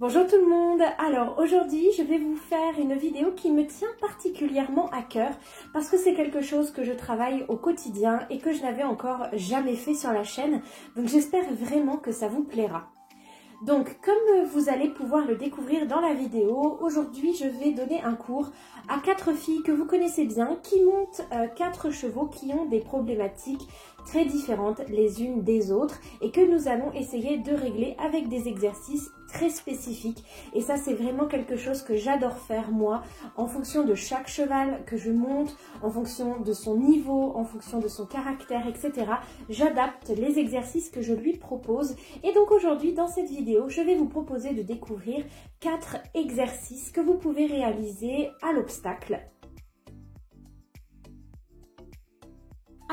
Bonjour tout le monde. Alors aujourd'hui je vais vous faire une vidéo qui me tient particulièrement à cœur parce que c'est quelque chose que je travaille au quotidien et que je n'avais encore jamais fait sur la chaîne, donc j'espère vraiment que ça vous plaira. Donc comme vous allez pouvoir le découvrir dans la vidéo, aujourd'hui je vais donner un cours à 4 filles que vous connaissez bien qui montent 4 chevaux qui ont des problématiques très différentes les unes des autres et que nous allons essayer de régler avec des exercices très spécifiques. Et ça c'est vraiment quelque chose que j'adore faire moi, en fonction de chaque cheval que je monte, en fonction de son niveau, en fonction de son caractère, etc. J'adapte les exercices que je lui propose. Et donc aujourd'hui dans cette vidéo, je vais vous proposer de découvrir 4 exercices que vous pouvez réaliser à l'obstacle.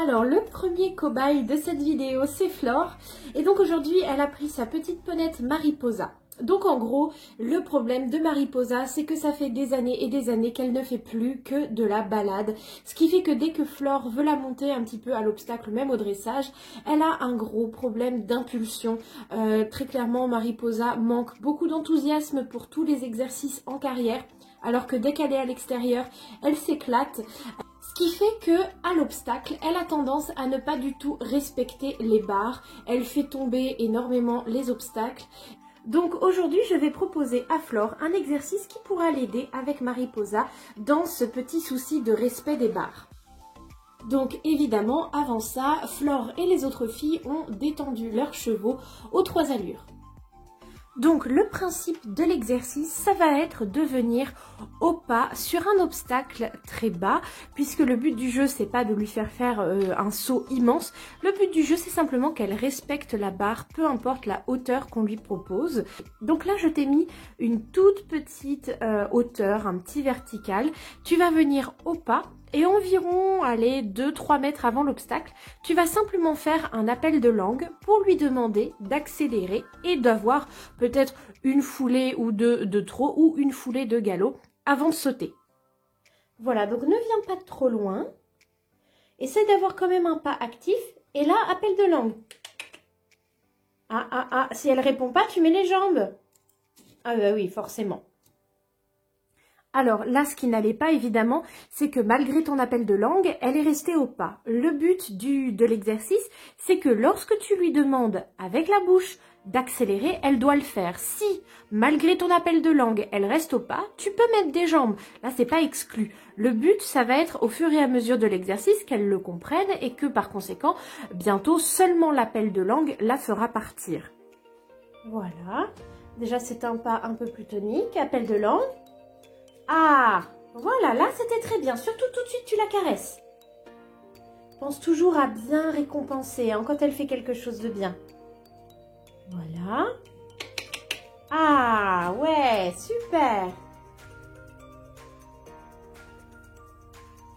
Alors le premier cobaye de cette vidéo c'est Flore et donc aujourd'hui elle a pris sa petite ponette Mariposa. Donc en gros le problème de Mariposa c'est que ça fait des années et des années qu'elle ne fait plus que de la balade. Ce qui fait que dès que Flore veut la monter un petit peu à l'obstacle, même au dressage, elle a un gros problème d'impulsion. Très clairement Mariposa manque beaucoup d'enthousiasme pour tous les exercices en carrière alors que dès qu'elle est à l'extérieur elle s'éclate. Ce qui fait que à l'obstacle, elle a tendance à ne pas du tout respecter les barres. Elle fait tomber énormément les obstacles. Donc aujourd'hui, je vais proposer à Flore un exercice qui pourra l'aider avec Mariposa dans ce petit souci de respect des barres. Donc évidemment, avant ça, Flore et les autres filles ont détendu leurs chevaux aux 3 allures. Donc le principe de l'exercice, ça va être de venir au pas sur un obstacle très bas, puisque le but du jeu, c'est pas de lui faire un saut immense. Le but du jeu, c'est simplement qu'elle respecte la barre, peu importe la hauteur qu'on lui propose. Donc là, je t'ai mis une toute petite hauteur, un petit vertical. Tu vas venir au pas. Et environ, allez, 2-3 mètres avant l'obstacle, tu vas simplement faire un appel de langue pour lui demander d'accélérer et d'avoir peut-être une foulée ou deux de trot ou une foulée de galop avant de sauter. Voilà, donc ne viens pas trop loin. Essaye d'avoir quand même un pas actif. Et là, appel de langue. Si elle répond pas, tu mets les jambes. Ah bah oui, forcément. Alors là, ce qui n'allait pas évidemment, c'est que malgré ton appel de langue, elle est restée au pas. Le but de l'exercice, c'est que lorsque tu lui demandes avec la bouche d'accélérer, elle doit le faire. Si, malgré ton appel de langue, elle reste au pas, tu peux mettre des jambes. Là, c'est pas exclu. Le but, ça va être au fur et à mesure de l'exercice qu'elle le comprenne et que par conséquent, bientôt, seulement l'appel de langue la fera partir. Voilà. Déjà, c'est un pas un peu plus tonique. Appel de langue. Ah, voilà, là c'était très bien. Surtout tout de suite, tu la caresses. Pense toujours à bien récompenser hein, quand elle fait quelque chose de bien. Voilà. Ah, ouais, super.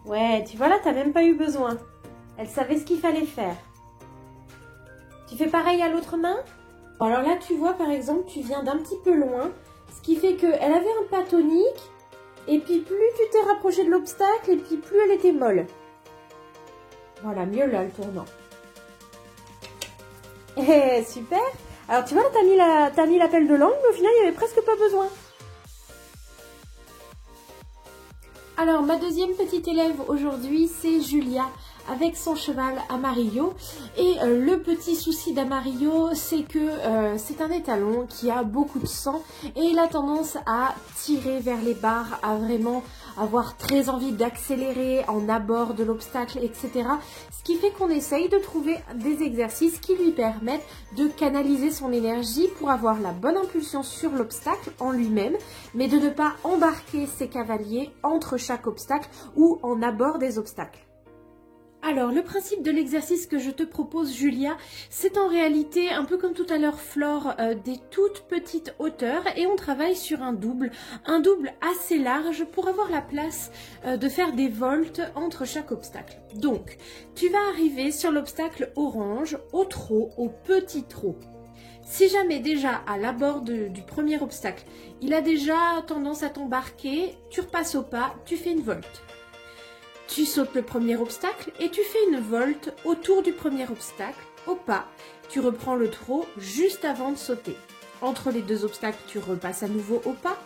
Ouais, tu vois là, t'as même pas eu besoin. Elle savait ce qu'il fallait faire. Tu fais pareil à l'autre main? Alors là, tu vois, par exemple, tu viens d'un petit peu loin. Ce qui fait qu'elle avait un pas tonique. Et puis plus tu t'es rapproché de l'obstacle et puis plus elle était molle. Voilà, mieux là le tournant. Eh, super. Alors tu vois là, t'as mis l'appel de langue, mais au final il n'y avait presque pas besoin. Alors ma deuxième petite élève aujourd'hui c'est Julia avec son cheval Amarillo. Et le petit souci d'Amarillo, c'est que c'est un étalon qui a beaucoup de sang et il a tendance à tirer vers les barres, à vraiment avoir très envie d'accélérer en abord de l'obstacle, etc. Ce qui fait qu'on essaye de trouver des exercices qui lui permettent de canaliser son énergie pour avoir la bonne impulsion sur l'obstacle en lui-même, mais de ne pas embarquer ses cavaliers entre chaque obstacle ou en abord des obstacles. Alors, le principe de l'exercice que je te propose, Julia, c'est en réalité, un peu comme tout à l'heure, Flore, des toutes petites hauteurs et on travaille sur un double assez large pour avoir la place de faire des voltes entre chaque obstacle. Donc, tu vas arriver sur l'obstacle orange, au trot, au petit trot. Si jamais déjà à l'abord du premier obstacle, il a déjà tendance à t'embarquer, tu repasses au pas, tu fais une volte. Tu sautes le premier obstacle et tu fais une volte autour du premier obstacle, au pas. Tu reprends le trot juste avant de sauter. entre les deux obstacles, tu repasses à nouveau au pas.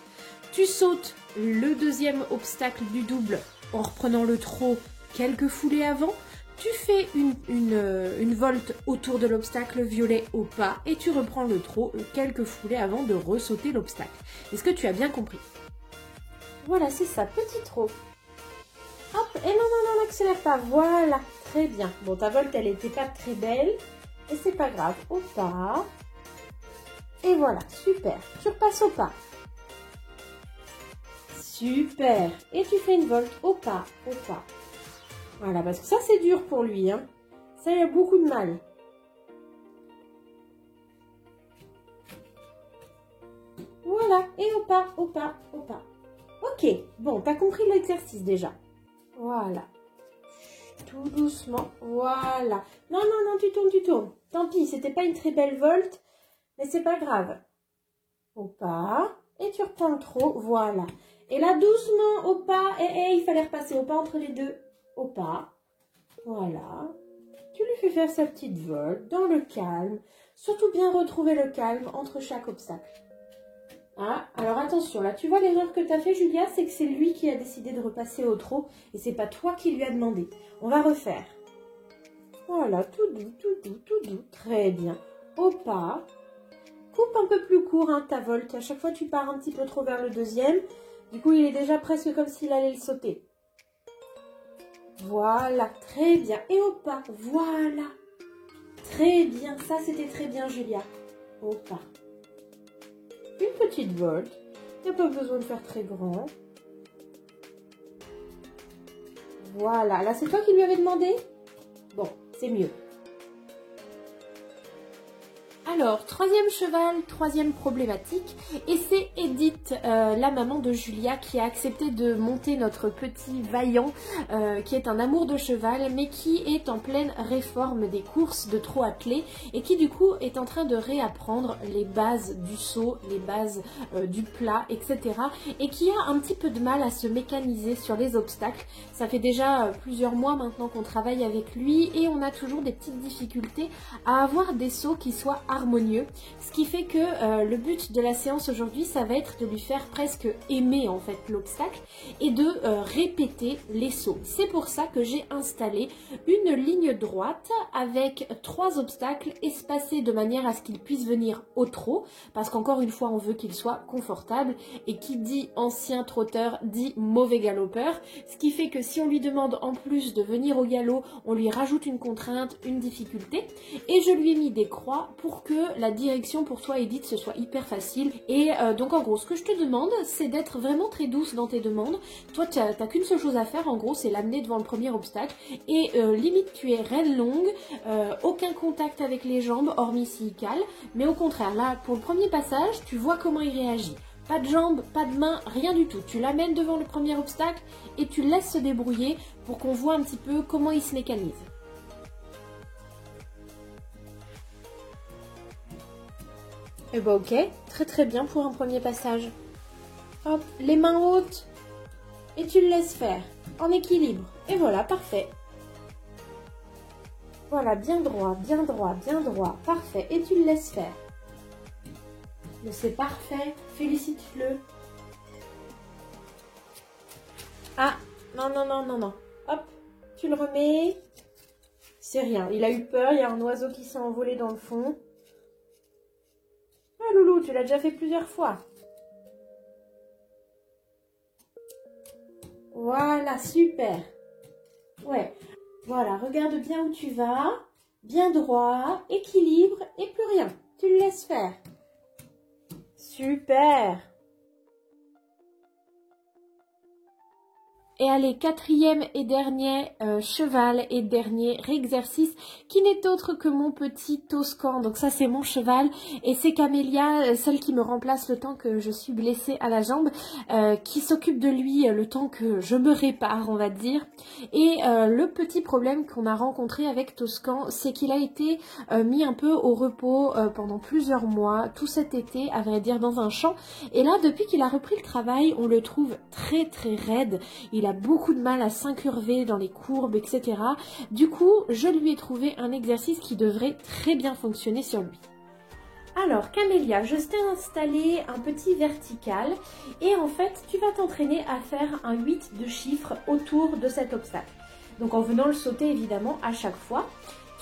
Tu sautes le deuxième obstacle du double en reprenant le trot quelques foulées avant. Tu fais une volte autour de l'obstacle violet au pas et tu reprends le trot quelques foulées avant de ressauter l'obstacle. Est-ce que tu as bien compris? Voilà, c'est ça, petit trot. Hop, et non, n'accélère pas, voilà, très bien. Bon, ta volte, elle n'était pas très belle, et c'est pas grave, au pas. Et voilà, super, tu repasses au pas. Super, et tu fais une volte au pas, au pas. Voilà, parce que ça, c'est dur pour lui, hein. Ça, il a beaucoup de mal. Voilà, et au pas, au pas, au pas. Ok, bon, t'as compris l'exercice déjà. Voilà. Tout doucement, voilà. Non, tu tournes. Tant pis, c'était pas une très belle volte, mais c'est pas grave. Au pas, et tu reprends le trot, voilà. Et là, doucement, au pas, et il fallait repasser au pas entre les deux. Au pas, voilà. Tu lui fais faire sa petite volte dans le calme. Surtout bien retrouver le calme entre chaque obstacle. Ah, alors attention, là, tu vois l'erreur que tu as fait, Julia, c'est que c'est lui qui a décidé de repasser au trot et c'est pas toi qui lui as demandé. On va refaire. Voilà, tout doux, très bien. Au pas. Coupe un peu plus court, hein, ta volte. À chaque fois, tu pars un petit peu trop vers le deuxième. Du coup, il est déjà presque comme s'il allait le sauter. Voilà, très bien. Et au pas, voilà. Très bien, ça c'était très bien, Julia. Au pas. Une petite volte. Il n'y a pas besoin de faire très grand. Voilà, là c'est toi qui lui avais demandé? Bon, c'est mieux. Alors, troisième cheval, troisième problématique, et c'est Edith, la maman de Julia, qui a accepté de monter notre petit Vaillant, qui est un amour de cheval, mais qui est en pleine réforme des courses de trot attelé, et qui du coup est en train de réapprendre les bases du saut, les bases du plat, etc. Et qui a un petit peu de mal à se mécaniser sur les obstacles. Ça fait déjà plusieurs mois maintenant qu'on travaille avec lui, et on a toujours des petites difficultés à avoir des sauts qui soient harmonieux, ce qui fait que le but de la séance aujourd'hui, ça va être de lui faire presque aimer en fait l'obstacle et de répéter les sauts. C'est pour ça que j'ai installé une ligne droite avec 3 obstacles espacés de manière à ce qu'il puisse venir au trot, parce qu'encore une fois on veut qu'il soit confortable, et qui dit ancien trotteur dit mauvais galopeur, ce qui fait que si on lui demande en plus de venir au galop, on lui rajoute une contrainte, une difficulté, et je lui ai mis des croix pour que la direction pour toi Edith ce soit hyper facile. Et donc en gros ce que je te demande, c'est d'être vraiment très douce dans tes demandes. Toi t'as qu'une seule chose à faire en gros, c'est l'amener devant le premier obstacle, et limite tu es reine longue, aucun contact avec les jambes hormis s'il cale, mais au contraire là pour le premier passage tu vois comment il réagit. Pas de jambes, pas de mains, rien du tout. Tu l'amènes devant le premier obstacle et tu laisses se débrouiller pour qu'on voit un petit peu comment il se mécanise. Et bah ok, très bien pour un premier passage. Hop, les mains hautes et tu le laisses faire, en équilibre. Et voilà, parfait. Voilà, bien droit, parfait. Et tu le laisses faire. Mais c'est parfait, félicite-le. Ah, non. Hop, tu le remets. C'est rien, il a eu peur, il y a un oiseau qui s'est envolé dans le fond. Ah Loulou, tu l'as déjà fait plusieurs fois. Voilà, super. Ouais, voilà, regarde bien où tu vas. Bien droit, équilibre et plus rien. Tu le laisses faire. Super. Et allez, quatrième et dernier cheval et dernier exercice qui n'est autre que mon petit Toscan. Donc ça c'est mon cheval et c'est Camélia, celle qui me remplace le temps que je suis blessée à la jambe, qui s'occupe de lui le temps que je me répare, on va dire. Et le petit problème qu'on a rencontré avec Toscan, c'est qu'il a été mis un peu au repos pendant plusieurs mois, tout cet été à vrai dire dans un champ. Et là depuis qu'il a repris le travail, on le trouve très raide. Il a beaucoup de mal à s'incurver dans les courbes, etc. Du coup, je lui ai trouvé un exercice qui devrait très bien fonctionner sur lui. Alors Camélia, je t'ai installé un petit vertical et en fait tu vas t'entraîner à faire un 8 de chiffres autour de cet obstacle. Donc en venant le sauter évidemment à chaque fois.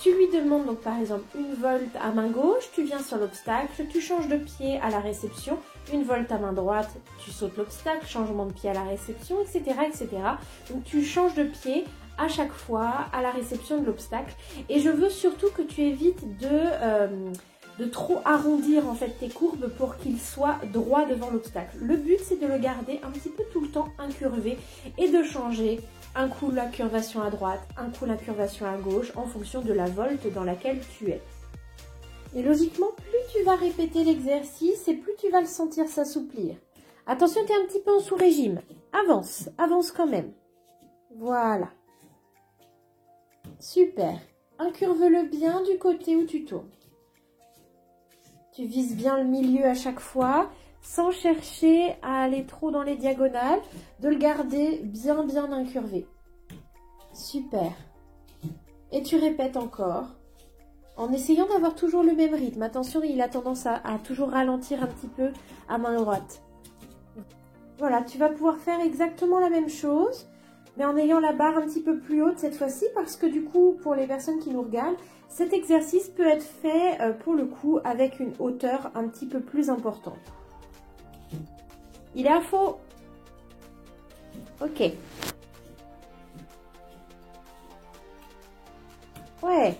Tu lui demandes donc par exemple une volte à main gauche, tu viens sur l'obstacle, tu changes de pied à la réception, une volte à main droite, tu sautes l'obstacle, changement de pied à la réception, etc. etc. Donc tu changes de pied à chaque fois à la réception de l'obstacle. Et je veux surtout que tu évites de trop arrondir en fait tes courbes pour qu'ils soient droits devant l'obstacle. Le but c'est de le garder un petit peu tout le temps incurvé et de changer un coup la curvation à droite, un coup la curvation à gauche en fonction de la volte dans laquelle tu es. Et logiquement, plus tu vas répéter l'exercice et plus tu vas le sentir s'assouplir. Attention, tu es un petit peu en sous-régime. Avance, avance quand même. Voilà. Super. Incurve-le bien du côté où tu tournes. Tu vises bien le milieu à chaque fois, sans chercher à aller trop dans les diagonales, de le garder bien incurvé. Super. Et tu répètes encore, en essayant d'avoir toujours le même rythme. Attention, il a tendance à toujours ralentir un petit peu à main droite. Voilà, tu vas pouvoir faire exactement la même chose, mais en ayant la barre un petit peu plus haute cette fois-ci, parce que du coup, pour les personnes qui nous regardent, cet exercice peut être fait pour le coup avec une hauteur un petit peu plus importante. Il est à faux. Ok. Ouais.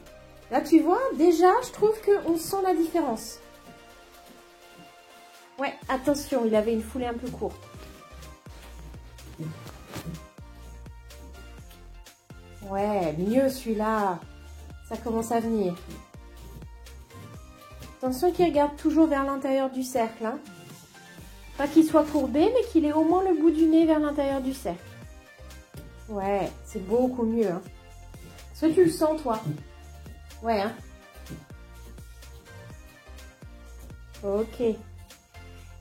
Là, tu vois, déjà, je trouve qu'on sent la différence. Ouais, attention, il avait une foulée un peu courte. Ouais, mieux celui-là. Ça commence à venir. Attention qu'il regarde toujours vers l'intérieur du cercle. Hein. Pas qu'il soit courbé, mais qu'il ait au moins le bout du nez vers l'intérieur du cercle. Ouais, c'est beaucoup mieux. Hein. Est-ce que tu le sens, toi? Ouais, hein. Ok.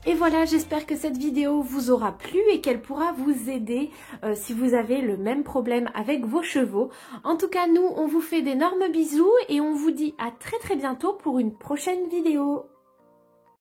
Et voilà, j'espère que cette vidéo vous aura plu et qu'elle pourra vous aider si vous avez le même problème avec vos chevaux. En tout cas, nous, on vous fait d'énormes bisous et on vous dit à très bientôt pour une prochaine vidéo.